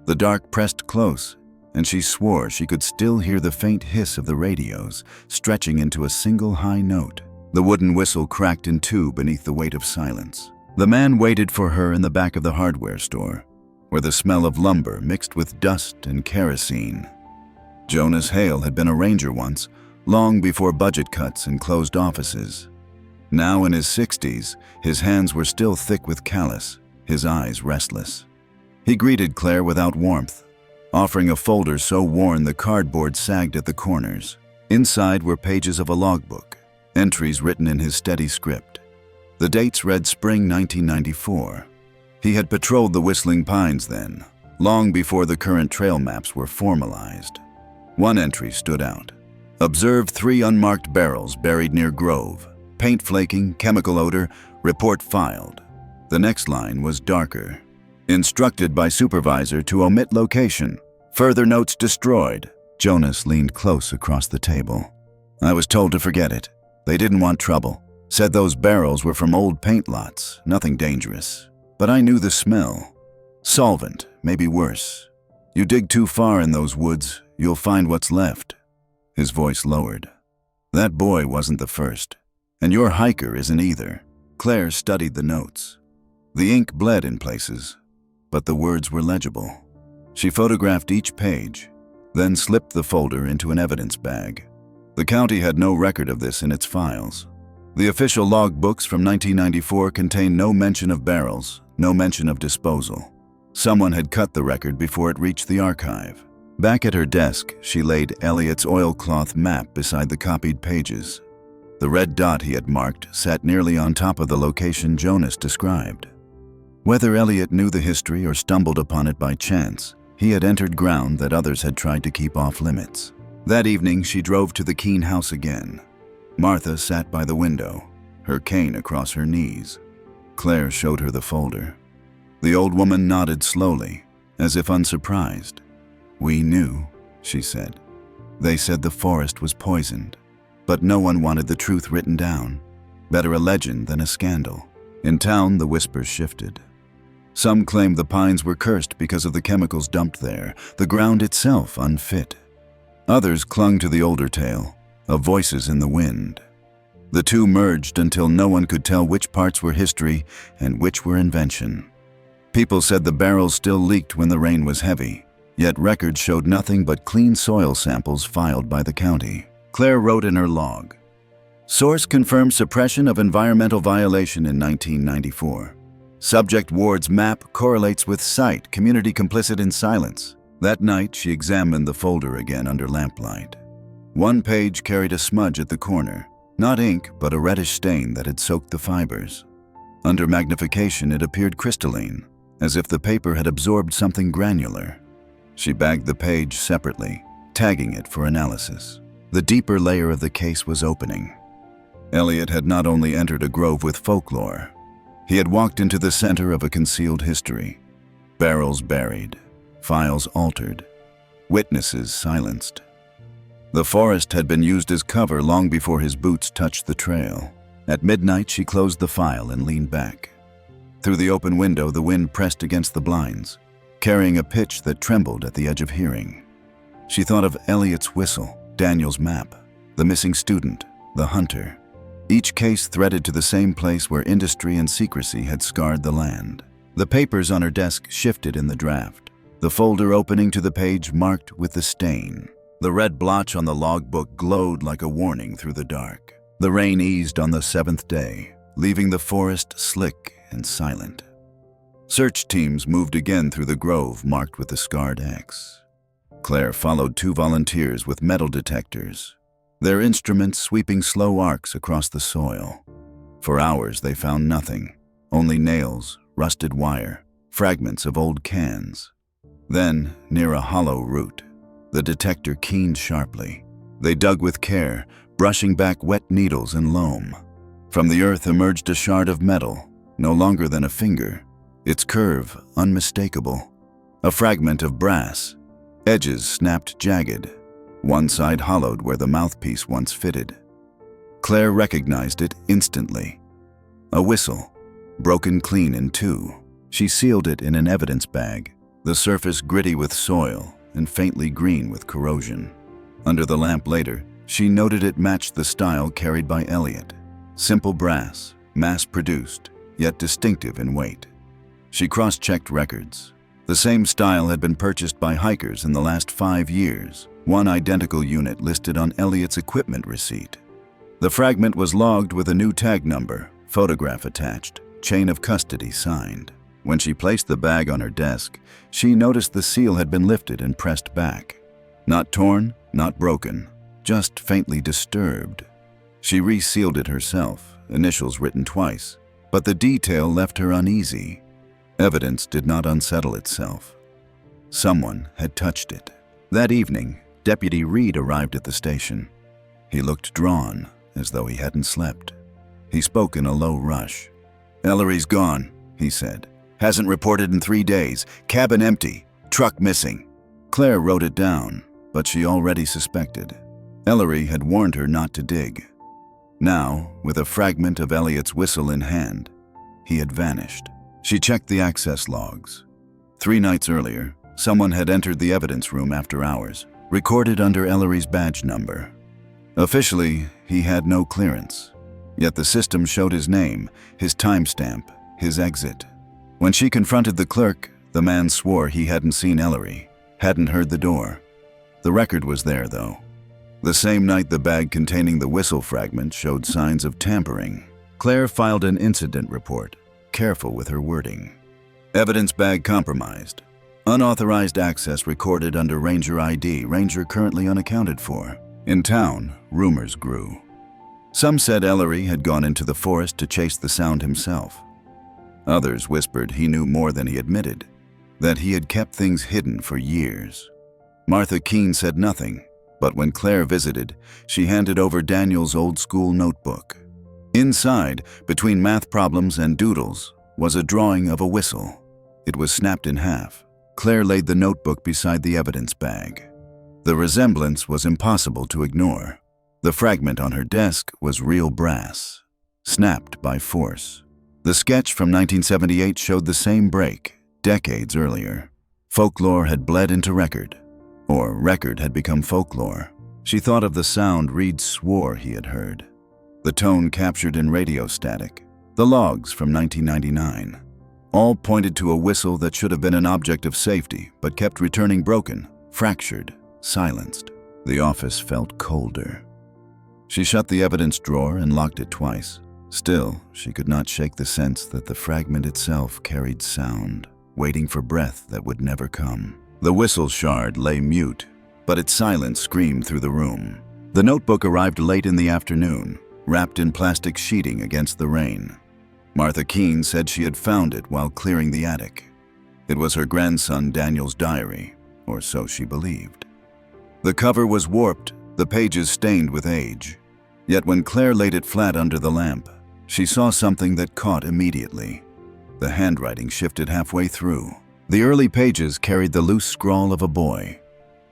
A: The dark pressed close, and she swore she could still hear the faint hiss of the radios, stretching into a single high note. The wooden whistle cracked in two beneath the weight of silence. The man waited for her in the back of the hardware store, where the smell of lumber mixed with dust and kerosene. Jonas Hale had been a ranger once, long before budget cuts and closed offices. Now in his 60s, his hands were still thick with callus, his eyes restless. He greeted Claire without warmth, offering a folder so worn the cardboard sagged at the corners. Inside were pages of a logbook, entries written in his steady script. The dates read spring 1994. He had patrolled the Whistling Pines then, long before the current trail maps were formalized. One entry stood out. Observed 3 unmarked barrels buried near Grove. Paint flaking, chemical odor, report filed. The next line was darker. Instructed by supervisor to omit location. Further notes destroyed. Jonas leaned close across the table. I was told to forget it. They didn't want trouble. Said those barrels were from old paint lots, nothing dangerous. But I knew the smell. Solvent, maybe worse. You dig too far in those woods, you'll find what's left. His voice lowered. That boy wasn't the first, and your hiker isn't either. Claire studied the notes. The ink bled in places, but the words were legible. She photographed each page, then slipped the folder into an evidence bag. The county had no record of this in its files. The official log books from 1994 contained no mention of barrels, no mention of disposal. Someone had cut the record before it reached the archive. Back at her desk, she laid Eliot's oilcloth map beside the copied pages. The red dot he had marked sat nearly on top of the location Jonas described. Whether Eliot knew the history or stumbled upon it by chance, he had entered ground that others had tried to keep off limits. That evening, she drove to the Keene house again. Martha sat by the window, her cane across her knees. Claire showed her the folder. The old woman nodded slowly, as if unsurprised. "We knew," she said. "They said the forest was poisoned, but no one wanted the truth written down. Better a legend than a scandal." In town, the whispers shifted. Some claimed the pines were cursed because of the chemicals dumped there, the ground itself unfit. Others clung to the older tale, of voices in the wind. The two merged until no one could tell which parts were history and which were invention. People said the barrels still leaked when the rain was heavy, yet records showed nothing but clean soil samples filed by the county. Claire wrote in her log, "Source confirmed suppression of environmental violation in 1994. Subject Ward's map correlates with site, community complicit in silence." That night, she examined the folder again under lamplight. One page carried a smudge at the corner, not ink, but a reddish stain that had soaked the fibers. Under magnification, it appeared crystalline, as if the paper had absorbed something granular. She bagged the page separately, tagging it for analysis. The deeper layer of the case was opening. Eliot had not only entered a grove with folklore, he had walked into the center of a concealed history. Barrels buried, files altered, witnesses silenced. The forest had been used as cover long before his boots touched the trail. At midnight, she closed the file and leaned back. Through the open window, the wind pressed against the blinds, carrying a pitch that trembled at the edge of hearing. She thought of Eliot's whistle, Daniel's map, the missing student, the hunter. Each case threaded to the same place where industry and secrecy had scarred the land. The papers on her desk shifted in the draft, the folder opening to the page marked with the stain. The red blotch on the logbook glowed like a warning through the dark. The rain eased on the 7th day, leaving the forest slick and silent. Search teams moved again through the grove marked with the scarred X. Claire followed 2 volunteers with metal detectors, their instruments sweeping slow arcs across the soil. For hours they found nothing, only nails, rusted wire, fragments of old cans. Then, near a hollow root, the detector keened sharply. They dug with care, brushing back wet needles and loam. From the earth emerged a shard of metal, no longer than a finger, its curve unmistakable. A fragment of brass, edges snapped jagged, one side hollowed where the mouthpiece once fitted. Claire recognized it instantly. A whistle, broken clean in 2. She sealed it in an evidence bag, the surface gritty with soil and faintly green with corrosion. Under the lamp later, she noted it matched the style carried by Eliot. Simple brass, mass-produced, yet distinctive in weight. She cross-checked records. The same style had been purchased by hikers in the last 5 years, one identical unit listed on Eliot's equipment receipt. The fragment was logged with a new tag number, photograph attached, chain of custody signed. When she placed the bag on her desk, she noticed the seal had been lifted and pressed back. Not torn, not broken, just faintly disturbed. She resealed it herself, initials written twice, but the detail left her uneasy. Evidence did not unsettle itself. Someone had touched it. That evening, Deputy Reed arrived at the station. He looked drawn, as though he hadn't slept. He spoke in a low rush. "Ellery's gone," he said. "Hasn't reported in 3 days. Cabin empty. Truck missing." Claire wrote it down, but she already suspected. Ellery had warned her not to dig. Now, with a fragment of Eliot's whistle in hand, he had vanished. She checked the access logs. 3 nights earlier, someone had entered the evidence room after hours, recorded under Ellery's badge number. Officially, he had no clearance. Yet the system showed his name, his timestamp, his exit. When she confronted the clerk, the man swore he hadn't seen Ellery, hadn't heard the door. The record was there, though. The same night the bag containing the whistle fragment showed signs of tampering. Claire filed an incident report, careful with her wording. Evidence bag compromised. Unauthorized access recorded under Ranger ID, Ranger currently unaccounted for. In town, rumors grew. Some said Ellery had gone into the forest to chase the sound himself. Others whispered he knew more than he admitted, that he had kept things hidden for years. Martha Keene said nothing, but when Claire visited, she handed over Daniel's old-school notebook. Inside, between math problems and doodles, was a drawing of a whistle. It was snapped in half. Claire laid the notebook beside the evidence bag. The resemblance was impossible to ignore. The fragment on her desk was real brass, snapped by force. The sketch from 1978 showed the same break, decades earlier. Folklore had bled into record, or record had become folklore. She thought of the sound Reed swore he had heard. The tone captured in radio static, the logs from 1999. All pointed to a whistle that should have been an object of safety, but kept returning broken, fractured, silenced. The office felt colder. She shut the evidence drawer and locked it twice. Still, she could not shake the sense that the fragment itself carried sound, waiting for breath that would never come. The whistle shard lay mute, but its silence screamed through the room. The notebook arrived late in the afternoon, wrapped in plastic sheeting against the rain. Martha Keene said she had found it while clearing the attic. It was her grandson Daniel's diary, or so she believed. The cover was warped, the pages stained with age. Yet when Claire laid it flat under the lamp, she saw something that caught immediately. The handwriting shifted halfway through. The early pages carried the loose scrawl of a boy.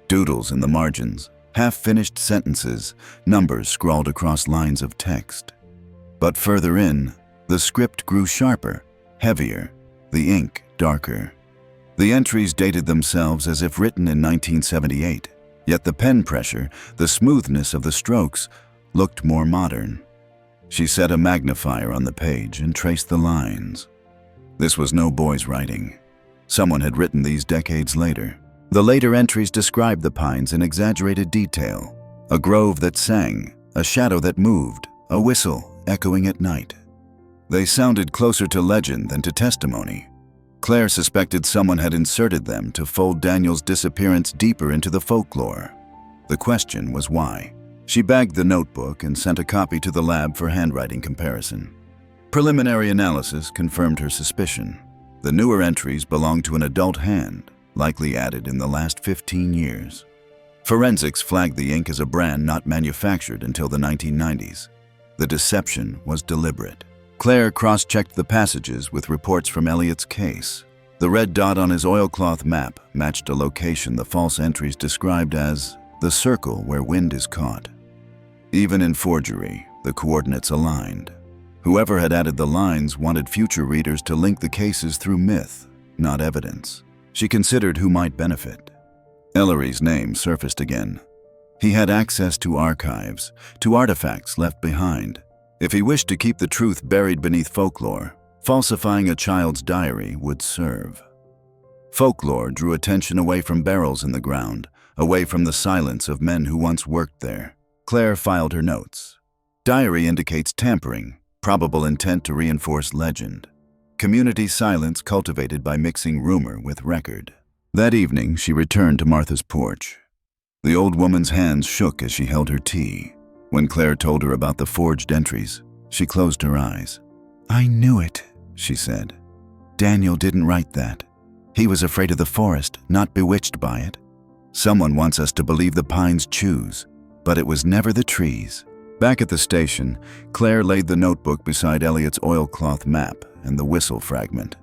A: Doodles in the margins, half-finished sentences, numbers scrawled across lines of text. But further in, the script grew sharper, heavier, the ink darker. The entries dated themselves as if written in 1978, yet the pen pressure, the smoothness of the strokes, looked more modern. She set a magnifier on the page and traced the lines. This was no boy's writing. Someone had written these decades later. The later entries described the pines in exaggerated detail. A grove that sang, a shadow that moved, a whistle echoing at night. They sounded closer to legend than to testimony. Claire suspected someone had inserted them to fold Daniel's disappearance deeper into the folklore. The question was why. She bagged the notebook and sent a copy to the lab for handwriting comparison. Preliminary analysis confirmed her suspicion. The newer entries belonged to an adult hand, likely added in the last 15 years. Forensics flagged the ink as a brand not manufactured until the 1990s. The deception was deliberate. Claire cross-checked the passages with reports from Eliot's case. The red dot on his oilcloth map matched a location the false entries described as the circle where wind is caught. Even in forgery, the coordinates aligned. Whoever had added the lines wanted future readers to link the cases through myth, not evidence. She considered who might benefit. Ellery's name surfaced again. He had access to archives, to artifacts left behind. If he wished to keep the truth buried beneath folklore, falsifying a child's diary would serve. Folklore drew attention away from barrels in the ground, away from the silence of men who once worked there. Claire filed her notes. Diary indicates tampering, probable intent to reinforce legend. Community silence cultivated by mixing rumor with record. That evening, she returned to Martha's porch. The old woman's hands shook as she held her tea. When Claire told her about the forged entries, she closed her eyes. "I knew it," she said. "Daniel didn't write that. He was afraid of the forest, not bewitched by it. Someone wants us to believe the pines choose, but it was never the trees." Back at the station, Claire laid the notebook beside Eliot's oilcloth map and the whistle fragment.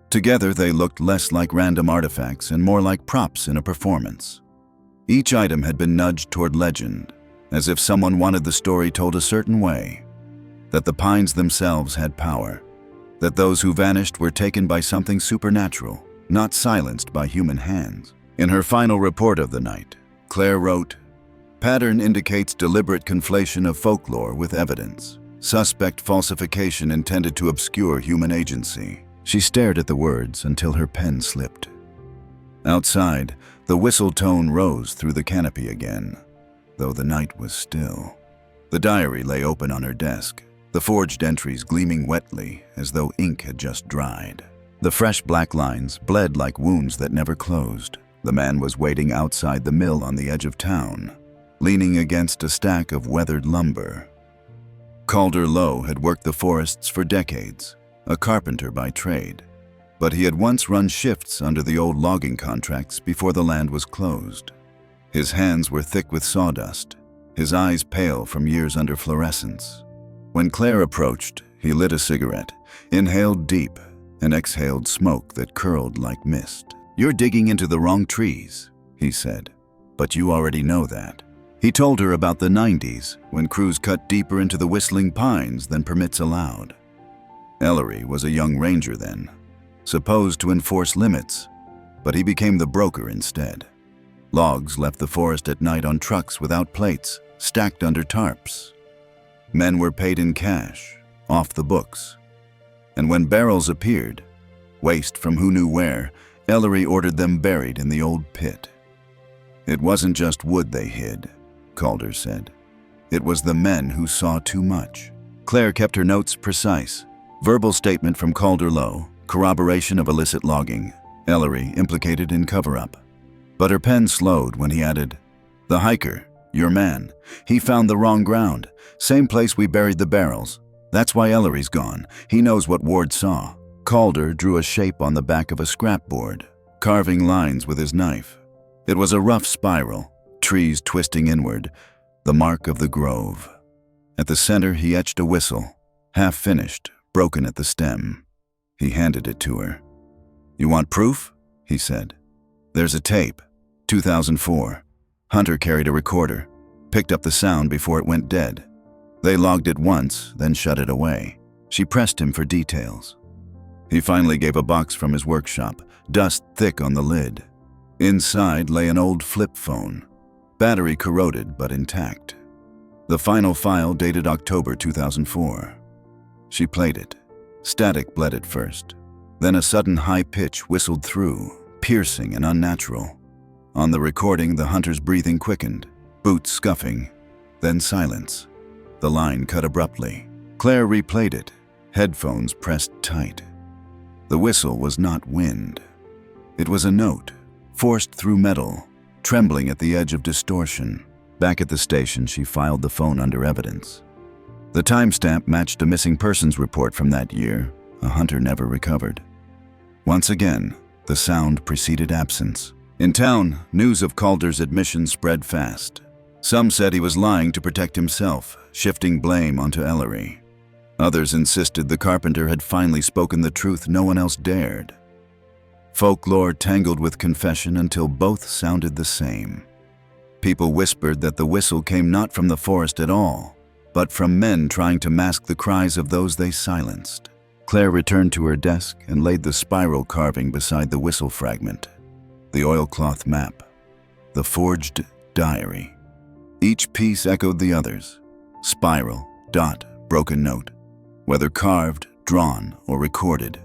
A: Together, they looked less like random artifacts and more like props in a performance. Each item had been nudged toward legend, as if someone wanted the story told a certain way. That the pines themselves had power. That those who vanished were taken by something supernatural, not silenced by human hands. In her final report of the night, Claire wrote, "Pattern indicates deliberate conflation of folklore with evidence. Suspect falsification intended to obscure human agency." She stared at the words until her pen slipped. Outside, the whistle tone rose through the canopy again, though the night was still. The diary lay open on her desk, the forged entries gleaming wetly as though ink had just dried. The fresh black lines bled like wounds that never closed. The man was waiting outside the mill on the edge of town, leaning against a stack of weathered lumber. Calder Lowe had worked the forests for decades, a carpenter by trade, but he had once run shifts under the old logging contracts before the land was closed. His hands were thick with sawdust, his eyes pale from years under fluorescence. When Claire approached, he lit a cigarette, inhaled deep, and exhaled smoke that curled like mist. "You're digging into the wrong trees," he said, "but you already know that." He told her about the 90s, when crews cut deeper into the whistling pines than permits allowed. Ellery was a young ranger then, supposed to enforce limits, but he became the broker instead. Logs left the forest at night on trucks without plates, stacked under tarps. Men were paid in cash, off the books. And when barrels appeared, waste from who knew where, Ellery ordered them buried in the old pit. It wasn't just wood they hid, Calder said. It was the men who saw too much. Claire kept her notes precise. Verbal statement from Calder Lowe, corroboration of illicit logging, Ellery implicated in cover-up. But her pen slowed when he added, "The hiker, your man, he found the wrong ground, same place we buried the barrels. That's why Ellery's gone. He knows what Ward saw." Calder drew a shape on the back of a scrapboard, carving lines with his knife. It was a rough spiral, trees twisting inward, the mark of the grove. At the center, he etched a whistle, half finished, broken at the stem. He handed it to her. "You want proof?" he said. "There's a tape, 2004. Hunter carried a recorder, picked up the sound before it went dead. They logged it once, then shut it away." She pressed him for details. He finally gave a box from his workshop, dust thick on the lid. Inside lay an old flip phone, battery corroded but intact. The final file dated October 2004. She played it. Static bled at first. Then a sudden high pitch whistled through, piercing and unnatural. On the recording, the hunter's breathing quickened, boots scuffing, then silence. The line cut abruptly. Claire replayed it, headphones pressed tight. The whistle was not wind. It was a note, forced through metal, trembling at the edge of distortion. Back at the station, she filed the phone under evidence. The timestamp matched a missing persons report from that year, a hunter never recovered. Once again, the sound preceded absence. In town, news of Calder's admission spread fast. Some said he was lying to protect himself, shifting blame onto Ellery. Others insisted the carpenter had finally spoken the truth no one else dared. Folklore tangled with confession until both sounded the same. People whispered that the whistle came not from the forest at all, but from men trying to mask the cries of those they silenced. Claire returned to her desk and laid the spiral carving beside the whistle fragment, the oilcloth map, the forged diary. Each piece echoed the others. Spiral, dot, broken note. Whether carved, drawn, or recorded,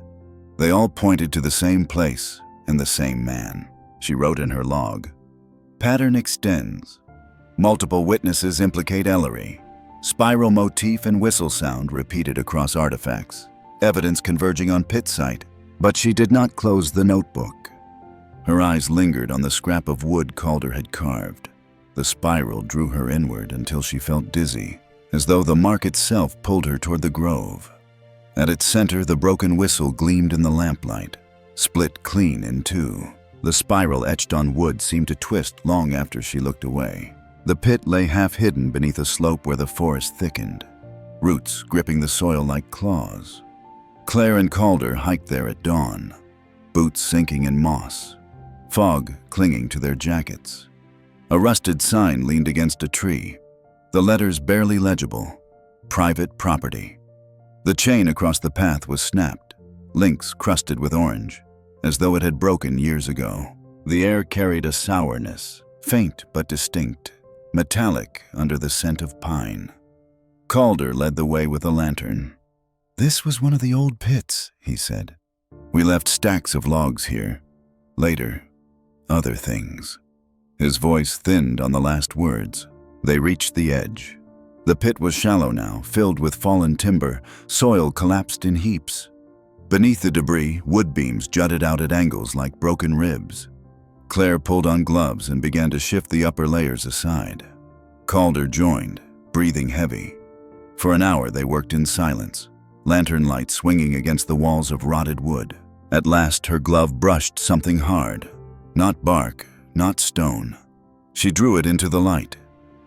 A: they all pointed to the same place and the same man. She wrote in her log, "Pattern extends. Multiple witnesses implicate Ellery. Spiral motif and whistle sound repeated across artifacts. Evidence converging on pit site." But she did not close the notebook. Her eyes lingered on the scrap of wood Calder had carved. The spiral drew her inward until she felt dizzy, as though the mark itself pulled her toward the grove. At its center, the broken whistle gleamed in the lamplight, split clean in two. The spiral etched on wood seemed to twist long after she looked away. The pit lay half hidden beneath a slope where the forest thickened, roots gripping the soil like claws. Claire and Calder hiked there at dawn, boots sinking in moss, fog clinging to their jackets. A rusted sign leaned against a tree, the letters barely legible, "Private Property." The chain across the path was snapped, links crusted with orange, as though it had broken years ago. The air carried a sourness, faint but distinct, metallic under the scent of pine. Calder led the way with a lantern. "This was one of the old pits," he said. "We left stacks of logs here. Later, other things." His voice thinned on the last words. They reached the edge. The pit was shallow now, filled with fallen timber, soil collapsed in heaps. Beneath the debris, wood beams jutted out at angles like broken ribs. Claire pulled on gloves and began to shift the upper layers aside. Calder joined, breathing heavy. For an hour they worked in silence, lantern light swinging against the walls of rotted wood. At last her glove brushed something hard. Not bark, not stone. She drew it into the light,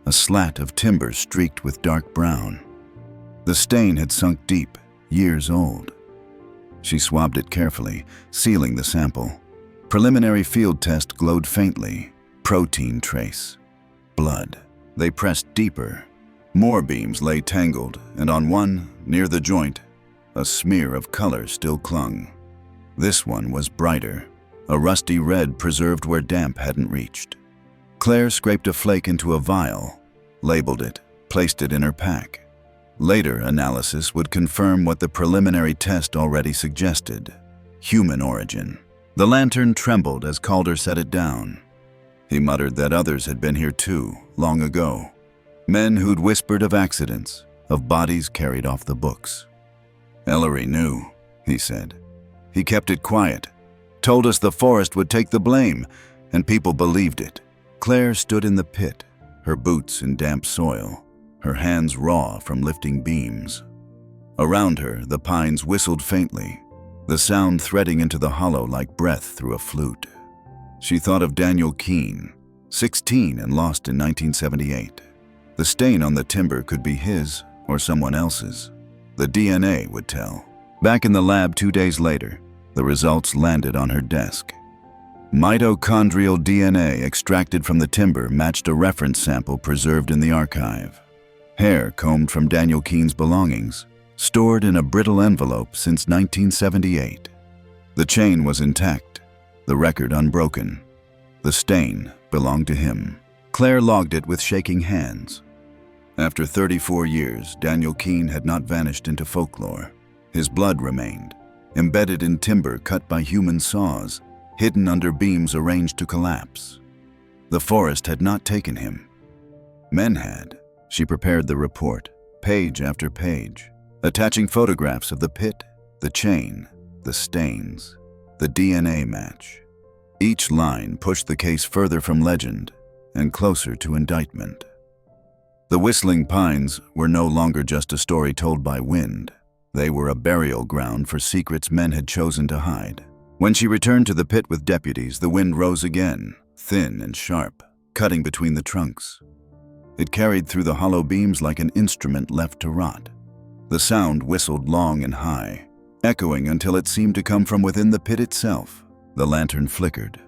A: a slat of timber streaked with dark brown. The stain had sunk deep, years old. She swabbed it carefully, sealing the sample. Preliminary field test glowed faintly. Protein trace. Blood. They pressed deeper. More beams lay tangled, and on one, near the joint, a smear of color still clung. This one was brighter, a rusty red preserved where damp hadn't reached. Claire scraped a flake into a vial, labeled it, placed it in her pack. Later analysis would confirm what the preliminary test already suggested: human origin. The lantern trembled as Calder set it down. He muttered that others had been here too, long ago. Men who'd whispered of accidents, of bodies carried off the books. "Ellery knew," he said. "He kept it quiet, told us the forest would take the blame, and people believed it." Claire stood in the pit, her boots in damp soil, her hands raw from lifting beams. Around her, the pines whistled faintly, the sound threading into the hollow like breath through a flute. She thought of Daniel Keene, 16 and lost in 1978. The stain on the timber could be his or someone else's. The DNA would tell. Back in the lab 2 days later, the results landed on her desk. Mitochondrial DNA extracted from the timber matched a reference sample preserved in the archive. Hair combed from Daniel Keene's belongings, stored in a brittle envelope since 1978. The chain was intact, the record unbroken. The stain belonged to him. Claire logged it with shaking hands. After 34 years, Daniel Keene had not vanished into folklore. His blood remained, embedded in timber cut by human saws, hidden under beams arranged to collapse. The forest had not taken him. Men had. She prepared the report, page after page, attaching photographs of the pit, the chain, the stains, the DNA match. Each line pushed the case further from legend and closer to indictment. The whistling pines were no longer just a story told by wind. They were a burial ground for secrets men had chosen to hide. When she returned to the pit with deputies, the wind rose again, thin and sharp, cutting between the trunks. It carried through the hollow beams like an instrument left to rot. The sound whistled long and high, echoing until it seemed to come from within the pit itself. The lantern flickered.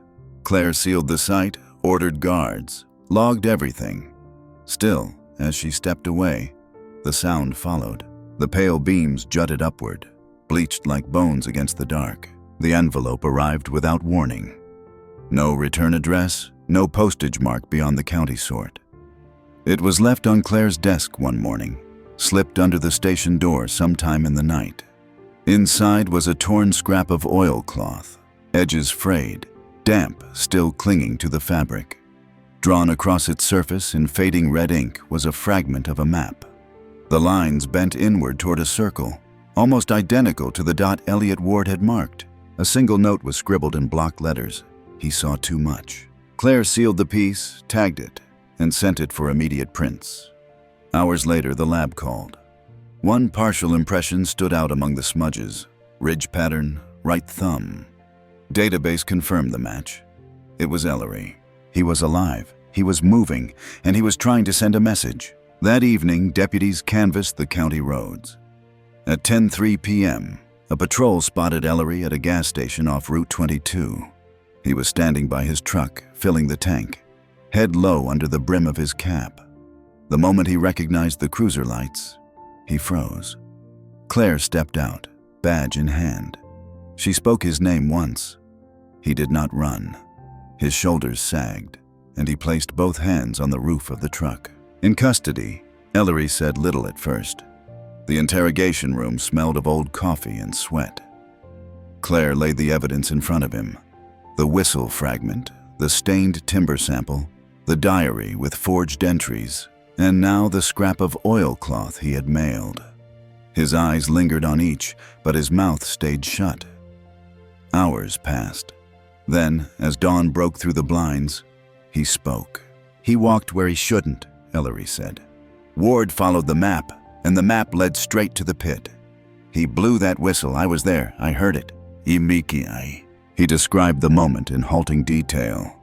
A: Claire sealed the site, ordered guards, logged everything. Still, as she stepped away, the sound followed. The pale beams jutted upward, bleached like bones against the dark. The envelope arrived without warning. No return address, no postage mark beyond the county sort. It was left on Claire's desk one morning, slipped under the station door sometime in the night. Inside was a torn scrap of oilcloth, edges frayed, damp still clinging to the fabric. Drawn across its surface in fading red ink was a fragment of a map. The lines bent inward toward a circle, almost identical to the dot Eliot Ward had marked. A single note was scribbled in block letters. He saw too much. Claire sealed the piece, tagged it, and sent it for immediate prints. Hours later, the lab called. One partial impression stood out among the smudges. Ridge pattern, right thumb. Database confirmed the match. It was Ellery. He was alive, he was moving, and he was trying to send a message. That evening, deputies canvassed the county roads. At 10:03 p.m., a patrol spotted Ellery at a gas station off Route 22. He was standing by his truck, filling the tank, head low under the brim of his cap. The moment he recognized the cruiser lights, he froze. Claire stepped out, badge in hand. She spoke his name once, He did not run. His shoulders sagged, and he placed both hands on the roof of the truck. In custody, Ellery said little at first. The interrogation room smelled of old coffee and sweat. Claire laid the evidence in front of him. The whistle fragment, the stained timber sample, the diary with forged entries, and now the scrap of oilcloth he had mailed. His eyes lingered on each, but his mouth stayed shut. Hours passed. Then, as dawn broke through the blinds, he spoke. "He walked where he shouldn't," Ellery said. "Ward followed the map, and the map led straight to the pit. He blew that whistle. I was there. I heard it. Imikiai." He described the moment in halting detail.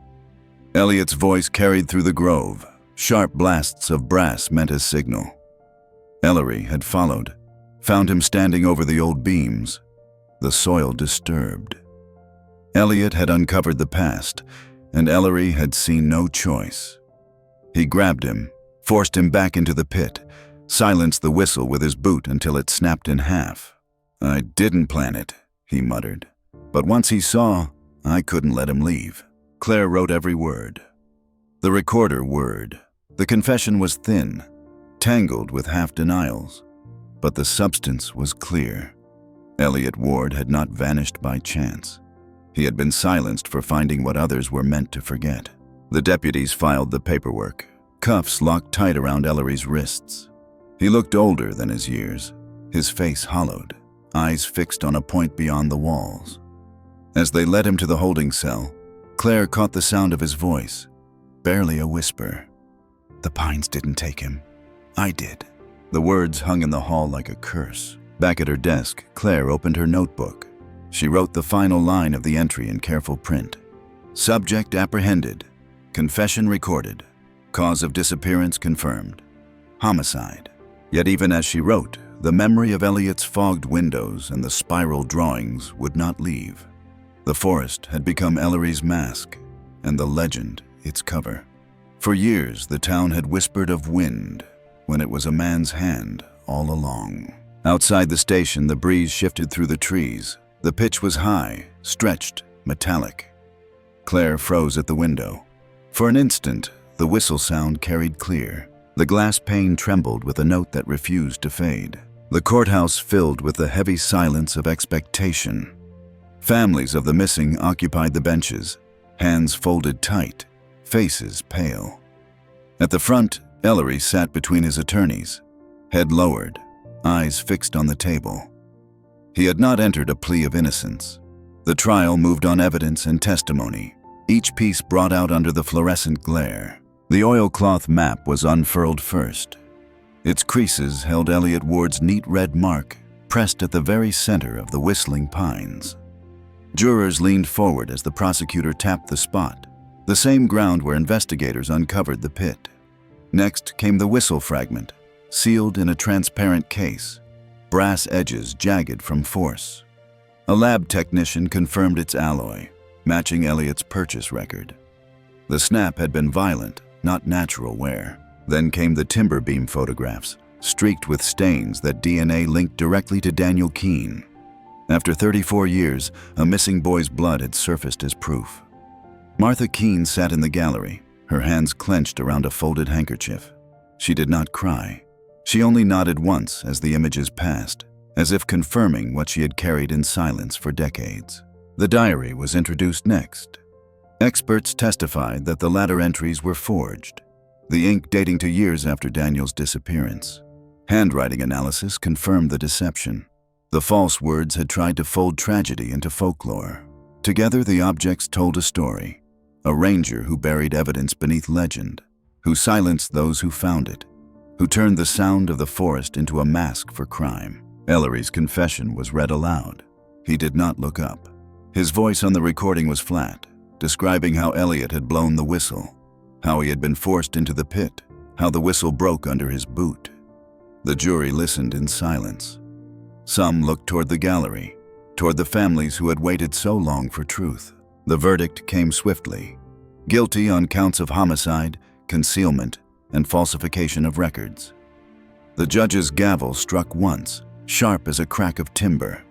A: Eliot's voice carried through the grove. Sharp blasts of brass meant a signal. Ellery had followed, found him standing over the old beams, the soil disturbed. Eliot had uncovered the past, and Ellery had seen no choice. He grabbed him, forced him back into the pit, silenced the whistle with his boot until it snapped in half. "I didn't plan it," he muttered. But once he saw, I couldn't let him leave. Claire wrote every word. The recorder word. The confession was thin, tangled with half-denials, but the substance was clear. Eliot Ward had not vanished by chance. He had been silenced for finding what others were meant to forget. The deputies filed the paperwork, cuffs locked tight around Ellery's wrists. He looked older than his years, his face hollowed, eyes fixed on a point beyond the walls. As they led him to the holding cell, Claire caught the sound of his voice, barely a whisper. "The Pines didn't take him. I did." The words hung in the hall like a curse. Back at her desk, Claire opened her notebook. She wrote the final line of the entry in careful print. "Subject apprehended. Confession recorded. Cause of disappearance confirmed. Homicide." Yet even as she wrote, the memory of Eliot's fogged windows and the spiral drawings would not leave. The forest had become Ellery's mask, and the legend its cover. For years, the town had whispered of wind, when it was a man's hand all along. Outside the station, the breeze shifted through the trees. The pitch was high, stretched, metallic. Claire froze at the window. For an instant, the whistle sound carried clear. The glass pane trembled with a note that refused to fade. The courthouse filled with the heavy silence of expectation. Families of the missing occupied the benches, hands folded tight, faces pale. At the front, Ellery sat between his attorneys, head lowered, eyes fixed on the table. He had not entered a plea of innocence. The trial moved on evidence and testimony, each piece brought out under the fluorescent glare. The oilcloth map was unfurled first. Its creases held Eliot Ward's neat red mark, pressed at the very center of the whistling pines. Jurors leaned forward as the prosecutor tapped the spot, the same ground where investigators uncovered the pit. Next came the whistle fragment, sealed in a transparent case, brass edges jagged from force. A lab technician confirmed its alloy, matching Eliot's purchase record. The snap had been violent, not natural wear. Then came the timber beam photographs, streaked with stains that DNA linked directly to Daniel Keene. After 34 years, a missing boy's blood had surfaced as proof. Martha Keene sat in the gallery, her hands clenched around a folded handkerchief. She did not cry. She only nodded once as the images passed, as if confirming what she had carried in silence for decades. The diary was introduced next. Experts testified that the latter entries were forged, the ink dating to years after Daniel's disappearance. Handwriting analysis confirmed the deception. The false words had tried to fold tragedy into folklore. Together, the objects told a story. A ranger who buried evidence beneath legend, who silenced those who found it, who turned the sound of the forest into a mask for crime. Ellery's confession was read aloud. He did not look up. His voice on the recording was flat, describing how Eliot had blown the whistle, how he had been forced into the pit, how the whistle broke under his boot. The jury listened in silence. Some looked toward the gallery, toward the families who had waited so long for truth. The verdict came swiftly. Guilty on counts of homicide, concealment, and falsification of records. The judge's gavel struck once, sharp as a crack of timber.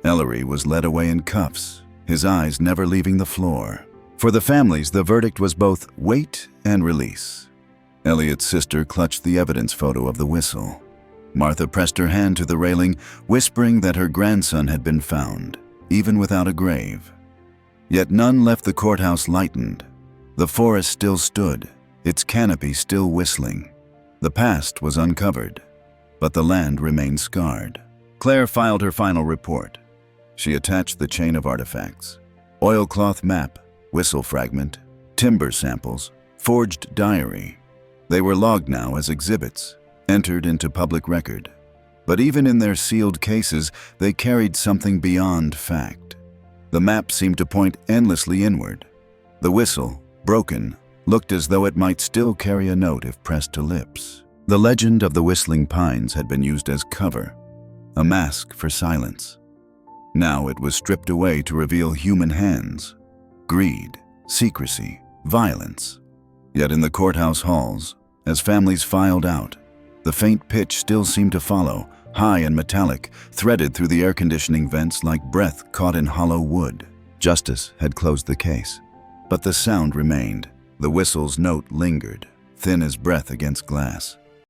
A: Ellery was led away in cuffs, his eyes never leaving the floor. For the families, the verdict was both wait and release. Eliot's sister clutched the evidence photo of the whistle. Martha pressed her hand to the railing, whispering that her grandson had been found, even without a grave. Yet none left the courthouse lightened. The forest still stood, its canopy still whistling. The past was uncovered, but the land remained scarred. Claire filed her final report. She attached the chain of artifacts: oilcloth map, whistle fragment, timber samples, forged diary. They were logged now as exhibits, entered into public record. But even in their sealed cases, they carried something beyond fact. The map seemed to point endlessly inward. The whistle, broken, looked as though it might still carry a note if pressed to lips. The legend of the whistling pines had been used as cover, a mask for silence. Now it was stripped away to reveal human hands, greed, secrecy, violence. Yet in the courthouse halls, as families filed out, the faint pitch still seemed to follow, high and metallic, threaded through the air conditioning vents like breath caught in hollow wood. Justice had closed the case, but the sound remained. The whistle's note lingered, thin as breath against glass.